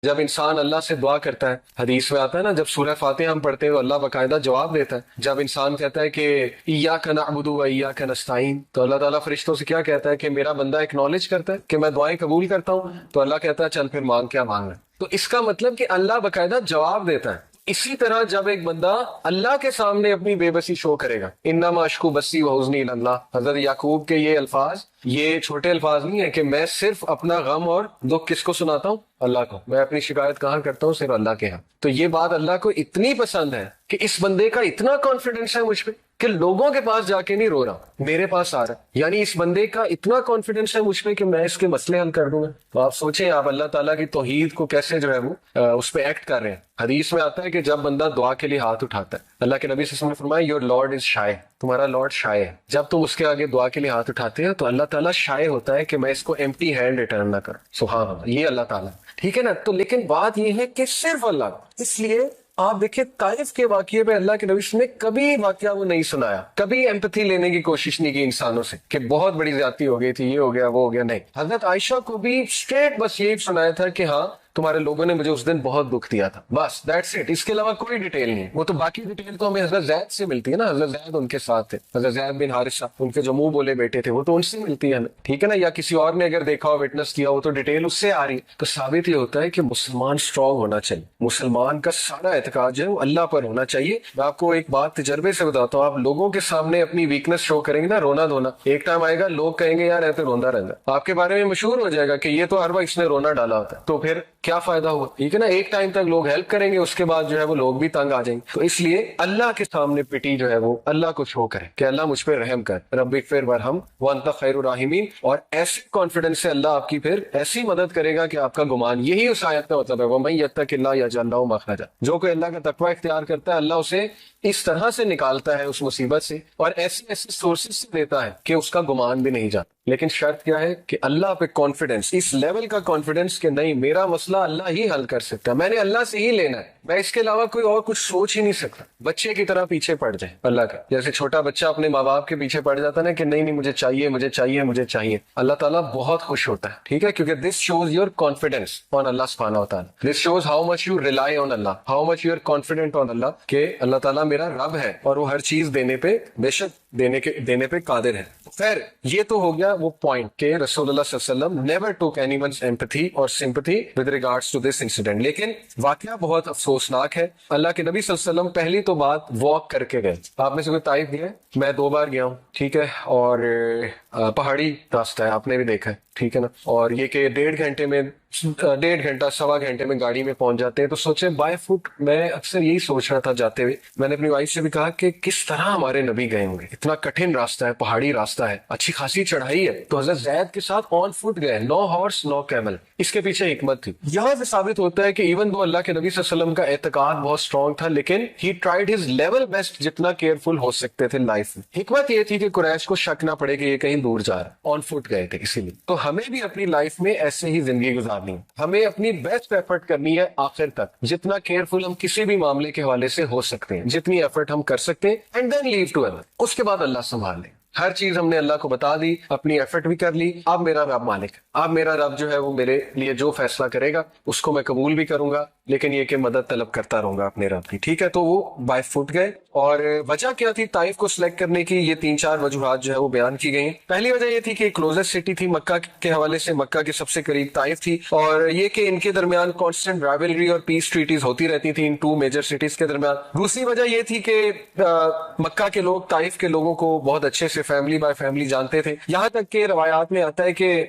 جب انسان اللہ سے دعا کرتا ہے، حدیث میں آتا ہے نا، جب سورہ فاتحہ ہم پڑھتے ہیں تو اللہ باقاعدہ جواب دیتا ہے. جب انسان کہتا ہے کہ ایاک نعبد و ایاک نستعین، تو اللہ تعالیٰ فرشتوں سے کیا کہتا ہے کہ میرا بندہ ایکنالج کرتا ہے کہ میں دعائیں قبول کرتا ہوں، تو اللہ کہتا ہے چل پھر مانگ، کیا مانگنا ہے. تو اس کا مطلب کہ اللہ باقاعدہ جواب دیتا ہے. اسی طرح جب ایک بندہ اللہ کے سامنے اپنی بے بسی شو کرے گا، انما اشکو بسی و حزنی الی اللہ، حضرت یعقوب کے یہ الفاظ، یہ چھوٹے الفاظ نہیں ہیں کہ میں صرف اپنا غم اور دکھ کس کو سناتا ہوں، اللہ کو. میں اپنی شکایت کہاں کرتا ہوں؟ صرف اللہ کے ہاں. تو یہ بات اللہ کو اتنی پسند ہے کہ اس بندے کا اتنا کانفیڈنس ہے مجھ پہ کہ لوگوں کے پاس جا کے نہیں رو رہا، میرے پاس آ رہا ہے. یعنی اس بندے کا اتنا کانفیڈنس ہے مجھ پہ کہ میں اس کے مسئلے حل کر دوں گا. تو آپ سوچیں آپ اللہ تعالیٰ کی توحید کو کیسے جو ہے وہ اس پہ ایکٹ کر رہے ہیں. حدیث میں آتا ہے کہ جب بندہ دعا کے لیے ہاتھ اٹھاتا ہے، اللہ کے نبی صلی اللہ علیہ وسلم نے فرمایا یور لارڈ از شائے، تمہارا لارڈ شائے ہے. جب تم اس کے آگے دعا کے لیے ہاتھ اٹھاتے ہیں تو اللہ تعالیٰ شائے ہوتا ہے کہ میں اس کو ایمپٹی ہینڈ ریٹرن نہ کروں. سبحان اللہ، یہ اللہ تعالیٰ. ٹھیک ہے نا. تو لیکن بات یہ ہے کہ صرف اللہ. اس لیے آپ دیکھیں طائف کے واقعے پہ اللہ کے نبی نے کبھی واقعہ وہ نہیں سنایا، کبھی ایمپتھی لینے کی کوشش نہیں کی انسانوں سے کہ بہت بڑی زیادتی ہو گئی تھی، یہ ہو گیا وہ ہو گیا. نہیں، حضرت عائشہ کو بھی اسٹریٹ بس یہی سنایا تھا کہ ہاں تمہارے لوگوں نے مجھے اس دن بہت دکھ دیا تھا، بس دیٹس اٹ. اس کے علاوہ کوئی ڈیٹیل نہیں. وہ تو باقی ڈیٹیل تو ہمیں حضرت زید سے ملتی ہے نا، حضرت زید ان کے ساتھ تھے، حضرت زید بن حارثہ ان کے جو منہ بولے بیٹے تھے، وہ تو ان سے ملتی ہے ہمیں. ٹھیک ہے نا. یا کسی اور نے اگر دیکھا ہو، وٹنس کیا ہو، تو ڈیٹیل اس سے آ رہی. تو ثابت یہ ہوتا ہے کہ مسلمان اسٹرانگ ہونا چاہیے. مسلمان کا سارا اعتقاد جو ہے وہ اللہ پر ہونا چاہیے. میں آپ کو ایک بات تجربے سے بتاتا ہوں، آپ لوگوں کے سامنے اپنی ویکنس شو کریں گے نا، رونا دھونا، ایک ٹائم آئے گا لوگ کہیں گے یار ایسے روندا رہتا ہے، آپ کے بارے میں مشہور ہو جائے گا کہ یہ تو ہر وقت اس نے رونا ڈالا ہوتا ہے. تو پھر کیا فائدہ ہوا؟ ٹھیک ہے نا. ایک ٹائم تک لوگ ہیلپ کریں گے، اس کے بعد جو ہے وہ لوگ بھی تنگ آ جائیں گے. تو اس لیے اللہ کے سامنے پٹی جو ہے وہ اللہ کو شو کرے کہ اللہ مجھ پہ رحم کر، رب اغفر وارحم وانت خیر الراحمین. اور ایسے کانفیڈنس سے اللہ آپ کی پھر ایسی مدد کرے گا کہ آپ کا گمان، یہی اس آیت کا مطلب ہے وَمَن يَتَّقِ اللَّهَ يَجْعَل لَهُ مَخْرَجًا. جو کوئی اللہ کا تقوی اختیار کرتا ہے اللہ اسے اس طرح سے نکالتا ہے اس مصیبت سے، اور ایسے ایسے سورسز سے دیتا ہے کہ اس کا گمان بھی نہیں جاتا. لیکن شرط کیا ہے کہ اللہ پہ کانفیڈنس، اس لیول کا کانفیڈنس کہ نہیں میرا مسئلہ اللہ ہی حل کر سکتا ہے، میں نے اللہ سے ہی لینا ہے، میں اس کے علاوہ کوئی اور کچھ سوچ ہی نہیں سکتا. بچے کی طرح پیچھے پڑ جائے اللہ کا، جیسے چھوٹا بچہ اپنے ماں باپ کے پیچھے پڑ جاتا ہے نا کہ نہیں نہیں مجھے چاہیے مجھے چاہیے مجھے چاہیے. اللہ تعالیٰ بہت خوش ہوتا ہے. ٹھیک ہے. کیونکہ this shows your confidence on Allah سبحانہ وتعالیٰ. This shows how much you rely on Allah, how much you are confident on Allah کہ اللہ تعالیٰ میرا رب ہے اور وہ ہر چیز دینے پہ بے شک دینے پہ قادر ہے. خیر یہ تو ہو گیا وہ پوائنٹ کہ رسول اللہ صلی اللہ علیہ وسلم never took anyone's empathy or sympathy with regards to this incident. لیکن واقعہ بہت افسوسناک ہے. اللہ کے نبی صلی اللہ علیہ وسلم پہلی تو بات واک کر کے گئے. آپ میں سے کوئی طائف گیا ہے؟ میں 2 بار گیا ہوں. ٹھیک ہے. اور پہاڑی راستہ ہے، آپ نے بھی دیکھا ہے. ٹھیک ہے نا. اور یہ کہ 1.5 گھنٹے میں 1.5 گھنٹہ 1.25 گھنٹے میں گاڑی میں پہنچ جاتے ہیں. تو سوچیں بائی فٹ، میں اکثر یہی سوچ رہا تھا جاتے ہوئے، میں نے اپنی وائف سے بھی کہا کہ کس طرح ہمارے نبی گئے ہوں گے. اتنا کٹھن راستہ ہے، پہاڑی راستہ ہے، اچھی خاصی چڑھائی ہے. تو حضرت زید کے ساتھ آن فٹ گئے، نو ہارس نو کیمل. اس کے پیچھے حکمت تھی. یہاں سے ثابت ہوتا ہے کہ ایون دو اللہ کے نبی صلی اللہ علیہ وسلم کا اعتقاد بہت اسٹرانگ تھا، لیکن ہی ٹرائیڈ ہز لیول بیسٹ جتنا کیئرفل ہو سکتے تھے لائف میں. حکمت یہ تھی کہ قریش کو شک نہ پڑے کہ یہ کہیں دور جا رہا ہے. آن فٹ گئے تھے اسی لیے. تو ہمیں بھی اپنی لائف میں ایسے ہی زندگی گزارنی ہے. ہمیں اپنی بیسٹ ایفرٹ کرنی ہے آخر تک، جتنا کیئرفل ہم کسی بھی معاملے کے حوالے سے ہو سکتے ہیں، جتنی ایفرٹ ہم کر سکتے ہیں. اینڈ دین لیو ٹو اللہ. اس کے بعد اللہ سنبھال لے. ہر چیز ہم نے اللہ کو بتا دی، اپنی ایفرٹ بھی کر لی. اب میرا رب مالک، اب میرا رب جو ہے وہ میرے لیے جو فیصلہ کرے گا اس کو میں قبول بھی کروں گا، لیکن یہ کہ مدد طلب کرتا رہوں گا اپنے رب کی. ٹھیک ہے. تو وہ بائی فٹ گئے. اور وجہ کیا تھی طائف کو سلیکٹ کرنے کی؟ یہ 3-4 وجوہات جو ہے وہ بیان کی گئی. پہلی وجہ یہ تھی کہ کلوزسٹ سٹی تھی مکہ کے حوالے سے، مکہ کے سب سے قریب طائف تھی، اور یہ کہ ان کے درمیان کانسٹنٹ رائولری اور پیس ٹریٹیز ہوتی رہتی تھیں ان 2 میجر سٹیز کے درمیان. دوسری وجہ یہ تھی کہ مکہ کے لوگ طائف کے لوگوں کو بہت اچھے سے فیملی بائی فیملی جانتے تھے. یہاں تک کہ روایات میں آتا ہے کہ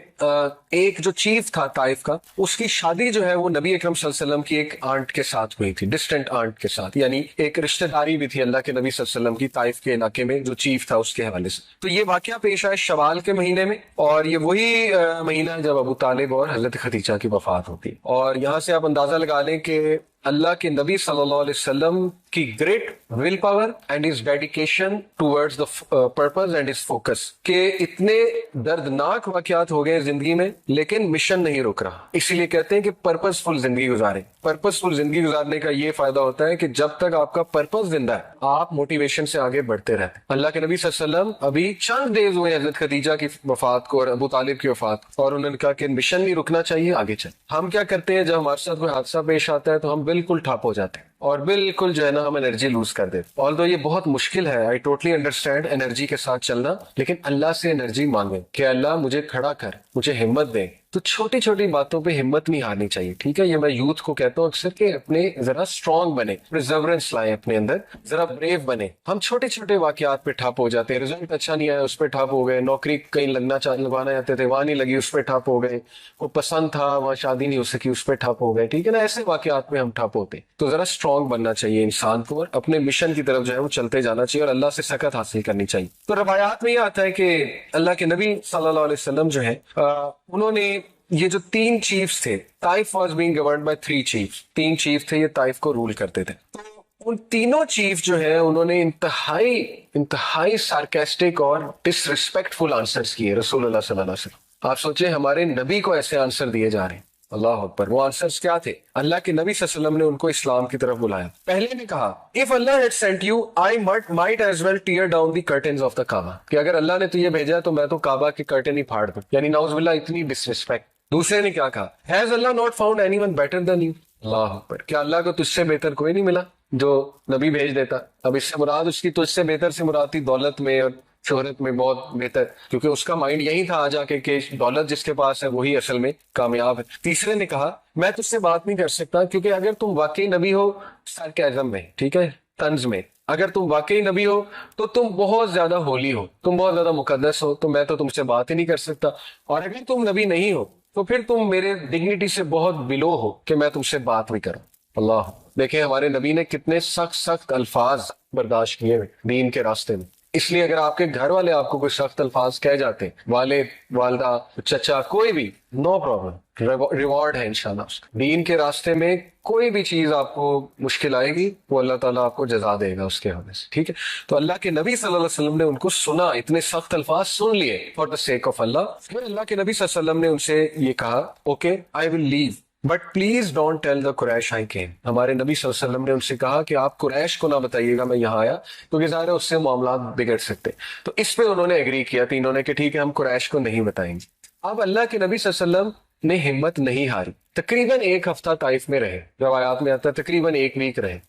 ایک جو چیف تھا طائف کا، اس کی شادی جو ہے وہ نبی اکرم صلی اللہ علیہ وسلم کی ایک آنٹ کے ساتھ ہوئی تھی، ڈسٹنٹ آنٹ کے ساتھ، یعنی ایک رشتہ داری بھی تھی اللہ کے نبی صلی اللہ علیہ وسلم کی طائف کے علاقے میں جو چیف تھا اس کے حوالے سے. تو یہ واقعہ پیش آیا شوال کے مہینے میں، اور یہ وہی مہینہ ہے جب ابو طالب اور حضرت خدیجہ کی وفات ہوتی ہے. اور یہاں سے آپ اندازہ لگا لیں کہ اللہ کے نبی صلی اللہ علیہ وسلم کی great will power and his dedication towards the purpose and his focus, کہ اتنے دردناک واقعات ہو گئے زندگی میں لیکن مشن نہیں رک رہا. اسی لیے کہتے ہیں کہ پرپز فل زندگی گزاریں. پرپز فل زندگی گزارنے کا یہ فائدہ ہوتا ہے کہ جب تک آپ کا پرپز زندہ ہے آپ موٹیویشن سے آگے بڑھتے رہتے ہیں. اللہ کے نبی صلی اللہ علیہ وسلم ابھی چند ڈیز ہوئے حضرت خدیجہ کی وفات کو اور ابو طالب کی وفات، اور انہوں نے کہا کہ مشن نہیں رکنا چاہیے، آگے چل. ہم کیا کرتے ہیں جب ہمارے ساتھ کوئی حادثہ پیش آتا ہے تو ہم بالکل ٹھپ ہو جاتے ہیں اور بالکل جو ہے نا ہم انرجی لوز کر دیتے. آلدو یہ بہت مشکل ہے، آئی ٹوٹلی انڈرسٹینڈ انرجی کے ساتھ چلنا، لیکن اللہ سے انرجی مانگیں کہ اللہ مجھے کھڑا کر، مجھے ہمت دے. تو چھوٹی چھوٹی باتوں پہ ہمت نہیں ہارنی چاہیے. ٹھیک ہے، یہ میں یوتھ کو کہتا ہوں اکثر کہ اپنے ذرا اسٹرانگ بنے، پرزیورنس لائیں اپنے اندر، ذرا بریو بنے. ہم چھوٹے چھوٹے واقعات پہ ٹھپ ہو جاتے ہیں، رزلٹ اچھا نہیں آیا اس پہ ٹھپ ہو گئے، نوکری کہیں لگوانا چاہتے تھے وہاں نہیں لگی اس پہ ٹھپ ہو گئے، وہ پسند تھا وہاں شادی نہیں ہو سکی اس پہ ٹھپ ہو گئے. ٹھیک ہے نا، ایسے واقعات میں ہم ٹھپ ہوتے ہیں. تو ذرا اسٹرانگ بننا چاہیے انسان کو اور اپنے مشن کی طرف جو ہے وہ چلتے جانا چاہیے اور اللہ سے سکت حاصل کرنی چاہیے. تو روایات میں یہ آتا ہے کہ اللہ کے نبی صلی اللہ علیہ وسلم جو ہے انہوں نے یہ جو 3 چیفز تھے، Taif was being governed by 3 chiefs, 3 chief تھے یہ طائف کو رول کرتے تھے. تو ان تینوں چیف جو ہیں انہوں نے انتہائی سارکیسٹک اور ڈس ریسپیکٹفل آنسرز کیے رسول اللہ صلی اللہ علیہ وسلم. آپ سوچیں ہمارے نبی کو ایسے آنسر دیے جا رہے ہیں. اللہ اکبر. وہ آنسرز کیا تھے؟ اللہ کے نبی صلی اللہ علیہ وسلم نے ان کو اسلام کی طرف بلایا. پہلے نے کہا if Allah had sent you I might as well tear down the curtains of the Kaaba، کہ اگر اللہ نے تجھے بھیجا تو میں تو کعبہ کے کرٹن ہی پھاڑ دوں، یعنی نعوذ باللہ اتنی ڈس ریسپیکٹ. دوسرے نے کیا کہا has Allah not found anyone better than you؟ اللہ اکبر. کیا اللہ کو تجھ سے بہتر کوئی نہیں ملا جو نبی بھیج دیتا؟ اب اس سے مراد اس کی تجھ سے بہتر سے مراد تھی دولت میں اور شہرت میں بہت بہتر، کیونکہ اس کا مائنڈ یہی تھا آ جا کے کہ دولت جس کے پاس ہے وہی اصل میں کامیاب ہے. تیسرے نے کہا میں تجھ سے بات نہیں کر سکتا کیونکہ اگر تم واقعی نبی ہو سارکیزم میں، ٹھیک ہے، طنز میں، اگر تم واقعی نبی ہو تو تم بہت زیادہ ہولی ہو، تم بہت زیادہ مقدس ہو، تو میں تو تم سے بات ہی نہیں کر سکتا. اور اگر تم نبی نہیں ہو تو پھر تم میرے ڈگنیٹی سے بہت بلو ہو کہ میں تم سے بات بھی کروں. اللہ دیکھیں ہمارے نبی نے کتنے سخت الفاظ برداشت کیے دین کے راستے میں. اس لیے اگر آپ کے گھر والے آپ کو کوئی سخت الفاظ کہہ جاتے ہیں، والد والدہ چچا کوئی بھی، نو پرابلم، ریوارڈ ہے انشاءاللہ. دین کے راستے میں کوئی بھی چیز آپ کو مشکل آئے گی وہ اللہ تعالیٰ آپ کو جزا دے گا اس کے حوالے سے. ٹھیک ہے، تو اللہ کے نبی صلی اللہ علیہ وسلم نے ان کو سنا، اتنے سخت الفاظ سن لیے فار دا سیک آف اللہ. پھر اللہ کے نبی صلی اللہ علیہ وسلم نے ان سے یہ کہا okay I will leave but please don't tell the Quraysh I came. ہمارے نبی صلی اللہ علیہ وسلم نے ان سے کہا کہ آپ قریش کو نہ بتائیے گا میں یہاں آیا، کیونکہ ظاہر ہے اس سے معاملات بگڑ سکتے. تو اس پہ انہوں نے ایگری کیا تینوں نے کہ ٹھیک ہے ہم قریش کو نہیں بتائیں گے. اب اللہ کے نبی صلی اللہ علیہ وسلم نے ہمت نہیں ہاری، تقریباً 1 ہفتہ طائف میں رہے، روایات میں آتا ہے تقریباً 1 ویک رہے.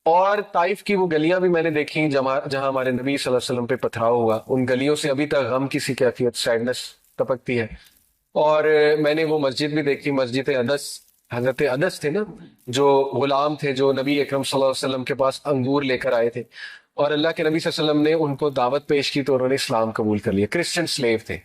اور طائف کی وہ گلیاں بھی میں نے دیکھی جہاں ہمارے نبی صلی اللہ علیہ وسلم پہ پتھراؤ ہوا، ان گلیوں سے ابھی تک غم کی سی کیفیت، سیڈنس ٹپکتی ہے. اور میں نے وہ مسجد بھی دیکھی، مسجد عدس، حضرت عدس تھے نا جو غلام تھے جو نبی اکرم صلی اللہ علیہ وسلم کے پاس انگور لے کر آئے تھے، اور اللہ کے نبی صلی اللہ علیہ وسلم نے ان کو دعوت پیش کی تو انہوں نے اسلام قبول کر لیا. کرسچن سلیو تھے.